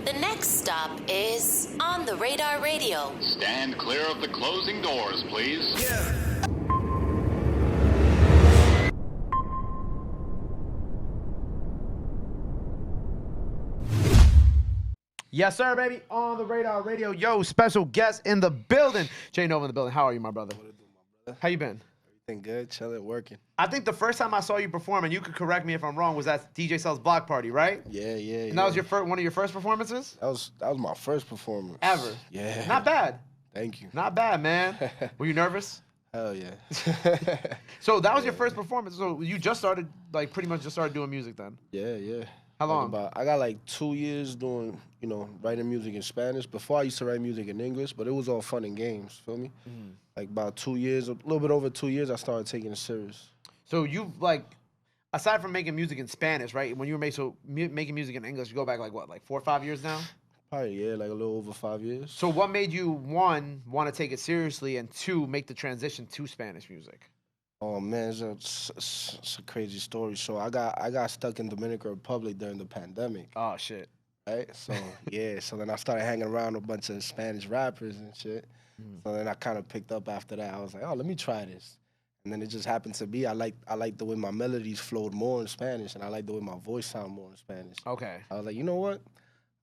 The next stop is On the Radar Radio. Stand clear of the closing doors, please. Yes, sir, baby. On the Radar Radio. Yo, special guest in the building. Jay Nova in the building. How are you, my brother? What it do, my brother? How you been? Everything good, chilling, working. I think the first time I saw you perform, and you could correct me if I'm wrong, was at DJ Cell's block party, right? Yeah. And that was your one of your first performances? That was my first performance. Ever? Yeah. Not bad. Thank you. Not bad, man. Were you nervous? Hell yeah. So that was your first performance. So you just started, like, pretty much just started doing music then? Yeah. How long? I got like 2 years doing, writing music in Spanish. Before I used to write music in English, but it was all fun and games, feel me? Like about 2 years, a little bit over 2 years, I started taking it serious. So you've, like, aside from making music in Spanish, right? When you were making music in English, you go back, like, what, like 4 or 5 years now? Probably, yeah, like a little over 5 years. So what made you, one, want to take it seriously, and two, make the transition to Spanish music? Oh man, it's a crazy story. So I got stuck in Dominican Republic during the pandemic. Oh, shit. Right? So yeah, so then I started hanging around a bunch of Spanish rappers and shit. So then I kind of picked up after that. I was like, oh, let me try this. And then it just happened to be I like the way my melodies flowed more in Spanish, and I like the way my voice sound more in Spanish. Okay. I was like, you know what?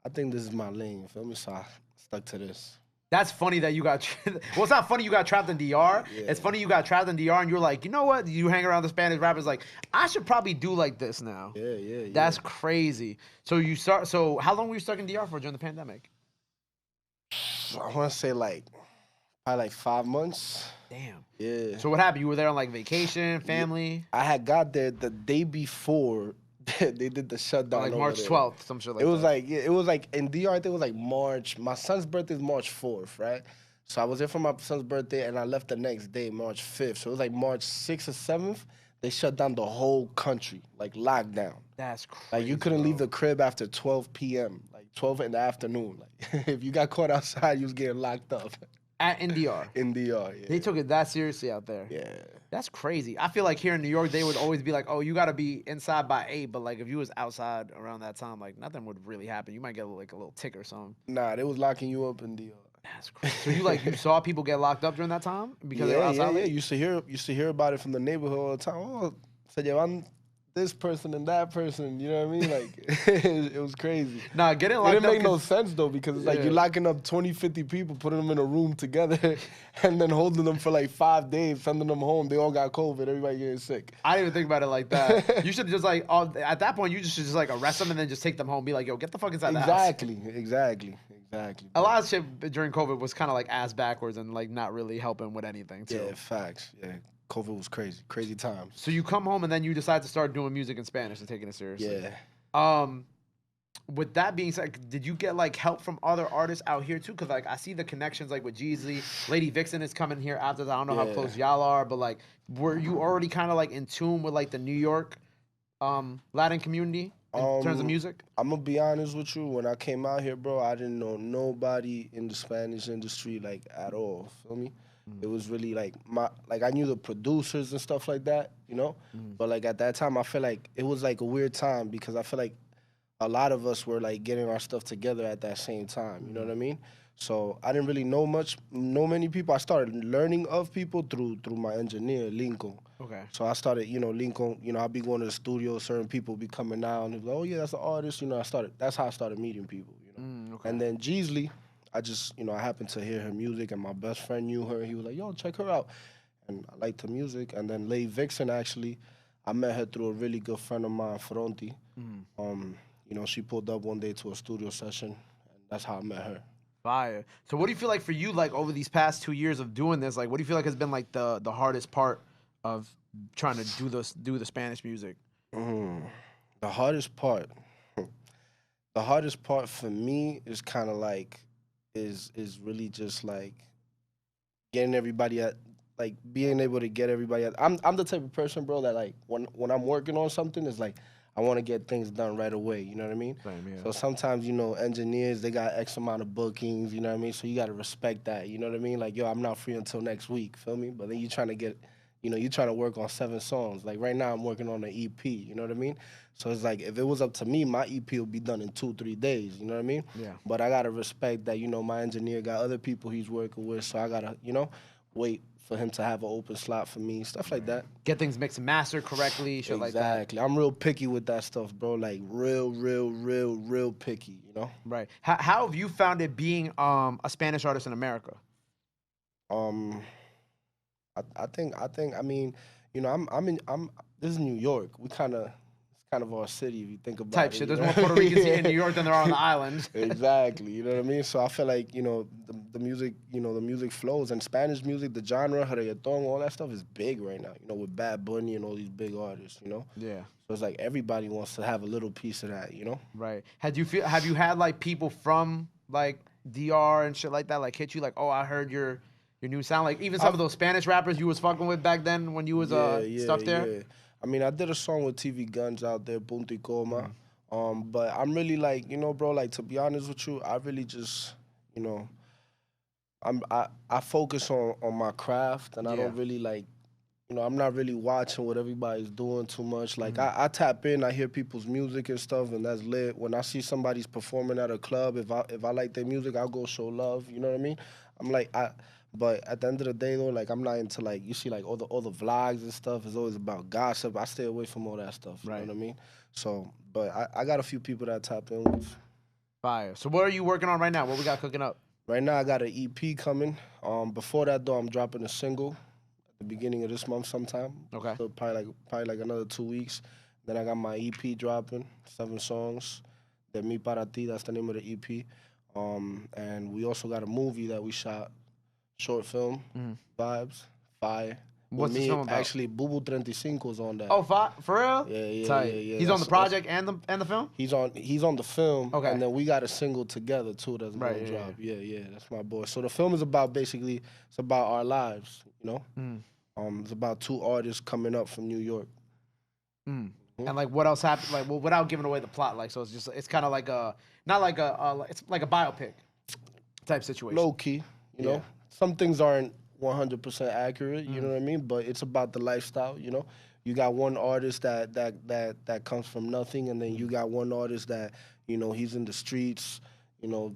I think this is my lane, you feel me? So I stuck to this. That's funny that you got... well, it's not funny you got trapped in DR. Yeah. It's funny you got trapped in DR and you're like, you know what? You hang around the Spanish rappers like, I should probably do like this now. Yeah. That's crazy. So how long were you stuck in DR for during the pandemic? I want to say probably like 5 months. Damn. Yeah. So what happened? You were there on like vacation, family? I had got there the day before they did the shutdown. Like over March there. 12th, some shit like that. It was like in DR, I think it was like March. My son's birthday is March 4th, right? So I was there for my son's birthday, and I left the next day, March 5th. So it was like March 6th or 7th. They shut down the whole country, like lockdown. That's crazy. Like you couldn't leave the crib after 12 p.m., like 12 in the afternoon. Like if you got caught at you was getting locked up. In DR. In DR, yeah. They took it that seriously out there. Yeah. That's crazy. I feel like here in New York, they would always be like, oh, you got to be inside by 8. But, like, if you was outside around that time, like, nothing would really happen. You might get, like, a little tick or something. Nah, they was locking you up in DR. That's crazy. So, you saw people get locked up during that time? Because they were outside? Yeah. You used to hear about it from the neighborhood all the time. Oh, se llevan this person and that person, you know what I mean? Like, it was crazy. Nah, getting locked up. It didn't make no sense, though, because it's like you're locking up 20, 50 people, putting them in a room together, and then holding them for like 5 days, sending them home. They all got COVID. Everybody getting sick. I didn't even think about it like that. You should just, like, at that point, you just should just, like, arrest them and then just take them home. Be like, yo, get the fuck inside the house. Exactly. A lot of shit during COVID was kind of, like, ass backwards and, like, not really helping with anything, too. Yeah, facts. Yeah. COVID was crazy times. So you come home and then you decide to start doing music in Spanish and taking it seriously. Yeah. With that being said, did you get like help from other artists out here too? Cause like I see the connections like with Jeezy, Lady Vixen is coming here after that. I don't know how close y'all are, but like, were you already kind of like in tune with like the New York, Latin community in terms of music? I'm gonna be honest with you. When I came out here, bro, I didn't know nobody in the Spanish industry like at all. Feel me? It was really like I knew the producers and stuff like that, you know? But like at that time I feel like it was like a weird time because I feel like a lot of us were like getting our stuff together at that same time, you know what I mean? So I didn't really know many people. I started learning of people through my engineer, Lincoln. Okay. So I started, Lincoln, I'd be going to the studio, certain people be coming out and they'd be like, oh yeah, that's an artist, that's how I started meeting people, Okay. And then Jeezy, I just, I happened to hear her music, and my best friend knew her. He was like, yo, check her out. And I liked her music. And then Lady Vixen, actually, I met her through a really good friend of mine, Fronti. She pulled up one day to a studio session, and that's how I met her. Fire. So what do you feel like for you, like over these past 2 years of doing this, like what do you feel like has been like the hardest part of trying to do the Spanish music? The hardest part for me is kind of like, is really just like getting everybody at, like being able to get everybody at. I'm the type of person, bro, that like when I'm working on something, it's like I want to get things done right away, you know what I mean? Same, yeah. So sometimes, engineers, they got X amount of bookings, you know what I mean? So you got to respect that, you know what I mean? Like, yo, I'm not free until next week, feel me? But then you're trying to get you know, you trying to work on 7 songs. Like right now, I'm working on an EP. You know what I mean? So it's like if it was up to me, my EP would be done in 2-3 days. You know what I mean? Yeah. But I gotta respect that. You know, my engineer got other people he's working with, so I gotta, you know, wait for him to have an open slot for me, stuff like that. Get things mixed and mastered correctly, shit like that. Exactly. I'm real picky with that stuff, bro. Like real picky. You know. Right. How have you found it being a Spanish artist in America? I think I mean, you know, this is New York. It's kind of our city if you think about Type it. shit. you There's know? more Puerto Ricans here in New York than there are on the island. Exactly. You know what I mean? So I feel like, you know, the music, you know, the music flows, and Spanish music, the genre, reggaeton, all that stuff is big right now, you know, with Bad Bunny and all these big artists, you know? Yeah. So it's like everybody wants to have a little piece of that, you know? Right. Have you had like people from like DR and shit like that like hit you like, oh, I heard your new sound, like even some of those Spanish rappers you was fucking with back then when you was stuff there? Yeah. I mean, I did a song with TV Guns out there, Punto y Coma. But I'm really like, you know, bro, like to be honest with you, I really just, you know, I focus on my craft, and I don't really like, you know, I'm not really watching what everybody's doing too much. Like I tap in, I hear people's music and stuff, and that's lit. When I see somebody's performing at a club, if I like their music, I'll go show love. You know what I mean? I'm like But at the end of the day, though, like I'm not into like you see like all the vlogs and stuff is always about gossip. I stay away from all that stuff. You know what I mean? So, but I got a few people that I tap in with. Fire. So what are you working on right now? What we got cooking up? Right now, I got an EP coming. Before that, though, I'm dropping a single at the beginning of this month sometime. Okay. So probably like another 2 weeks. Then I got my EP dropping, 7 songs. De Mi Para Ti, that's the name of the EP. And we also got a movie that we shot. Short film, vibes, fire. What's the film about? Actually, Bubu 35 is on that. Oh, for real? Yeah. Tight. Yeah. He's on the project and the film? He's on the film. Okay. And then we got a single together too that's gonna drop. Yeah, that's my boy. So the film is about it's about our lives, you know? It's about 2 artists coming up from New York. And like what else happened? Like, well, without giving away the plot, like, so it's kind of like not like it's like a biopic type situation. Low key, you know? Some things aren't 100% accurate, you know what I mean? But it's about the lifestyle, you know? You got one artist that comes from nothing, and then you got one artist that, you know, he's in the streets, you know,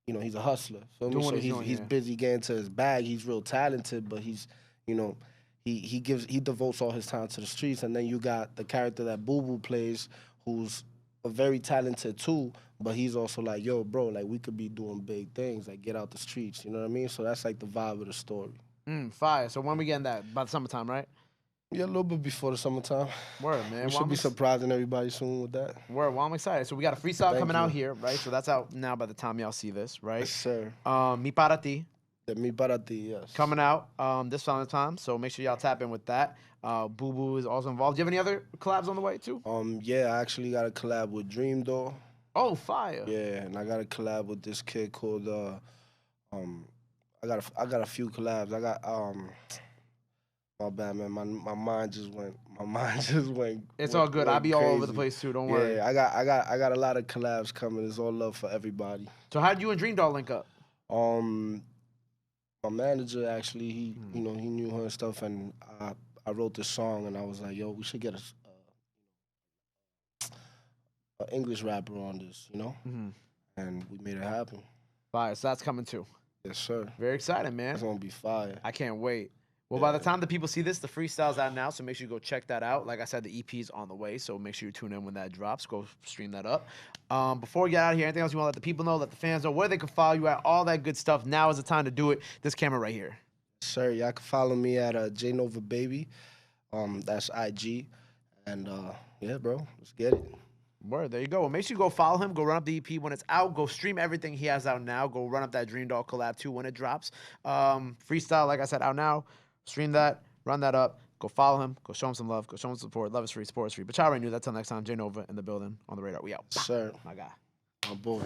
he's a hustler. Feel me? So he's busy getting to his bag. He's real talented, but he's, you know, he devotes all his time to the streets. And then you got the character that Boo Boo plays, who's a very talented too, but he's also like, yo, bro, like we could be doing big things, like get out the streets, you know what I mean? So that's like the vibe of the story. Fire. So when we getting that? By the summertime, right? Yeah, a little bit before the summertime. Word, man. We should be surprising everybody soon with that. Word. Well, I'm excited. So we got a freestyle coming out here, right? So that's out now by the time y'all see this, right? Yes, sir. Mi Para Ti. De Mi Para Ti, yes. Coming out this summertime, so make sure y'all tap in with that. Boo Boo is also involved. Do you have any other collabs on the way too? Yeah, I actually got a collab with Dream Door. Oh, fire! Yeah, and I got a collab with this kid called I got a few collabs. I got my bad, man. My mind just went. It's all good. I'll be crazy. all over the place too. Don't worry. Yeah, I got a lot of collabs coming. It's all love for everybody. So how did you and Dream Doll link up? My manager actually, he you know, he knew her and stuff, and I wrote this song, and I was like, yo, we should get an English rapper on this, you know, and we made it happen. Fire. So that's coming too. Yes, sir. Very exciting, man. It's gonna be fire. I can't wait. Well, by the time the people see this, the freestyle's out now, so make sure you go check that out. Like I said, the EP's on the way, so make sure you tune in when that drops. Go stream that up. Before we get out of here, anything else you want to let the people know, let the fans know where they can follow you at, all that good stuff. Now is the time to do it. This camera right here. Sir, y'all can follow me at JNovaBaby. That's IG. And yeah, bro, let's get it. Word, there you go. Well, make sure you go follow him. Go run up the EP when it's out. Go stream everything he has out now. Go run up that Dream Doll collab too when it drops. Freestyle, like I said, out now. Stream that. Run that up. Go follow him. Go show him some love. Go show him some support. Love is free. Support is free. But y'all already knew that. Till next time, J Nova in the building on the radar. We out. Sir. My guy. My boy.